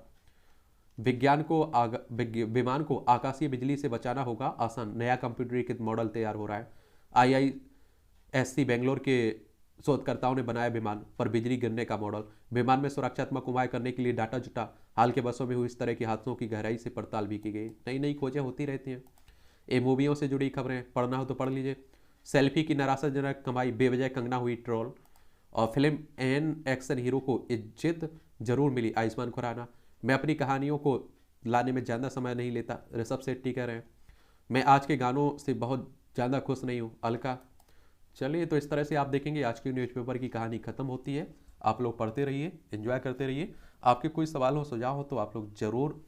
विमान को आकाशीय बिजली से बचाना होगा आसान, नया कंप्यूटरीकृत मॉडल तैयार हो रहा है। IISc बेंगलोर के शोधकर्ताओं ने बनाया विमान पर बिजली गिरने का मॉडल। विमान में सुरक्षात्मक उपाय करने के लिए डाटा जुटा। हाल के वर्षों में हुई इस तरह के हादसों की गहराई से पड़ताल भी की गई। नई नई खोजें होती रहती हैं। ये मूवियों से जुड़ी खबरें पढ़ना हो तो पढ़ लीजिए। सेल्फी की निराशाजनक कमाई, बेवजह कंगना हुई ट्रोल। और फिल्म एन एक्शन हीरो को इज्जत जरूर मिली, आयुष्मान खुराना। मैं अपनी कहानियों को लाने में ज़्यादा समय नहीं लेता, ऋषभ शेट्टी कह रहे हैं। मैं आज के गानों से बहुत ज़्यादा खुश नहीं हूँ, अलका। चलिए, तो इस तरह से आप देखेंगे आज की न्यूज़पेपर की कहानी खत्म होती है। आप लोग पढ़ते रहिए, एंजॉय करते रहिए। आपके कोई सवाल हो, सुझाव हो तो आप लोग ज़रूर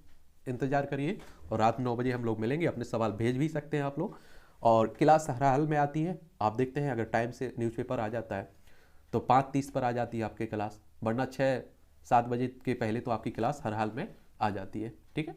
इंतजार करिए और रात 9 बजे हम लोग मिलेंगे। अपने सवाल भेज भी सकते हैं आप लोग। और क्लास हर हाल में आती है, आप देखते हैं अगर टाइम से न्यूज़पेपर आ जाता है तो 5:30 पर आ जाती है आपकी क्लास, वरना 6-7 बजे के पहले तो आपकी क्लास हर हाल में आ जाती है। ठीक है।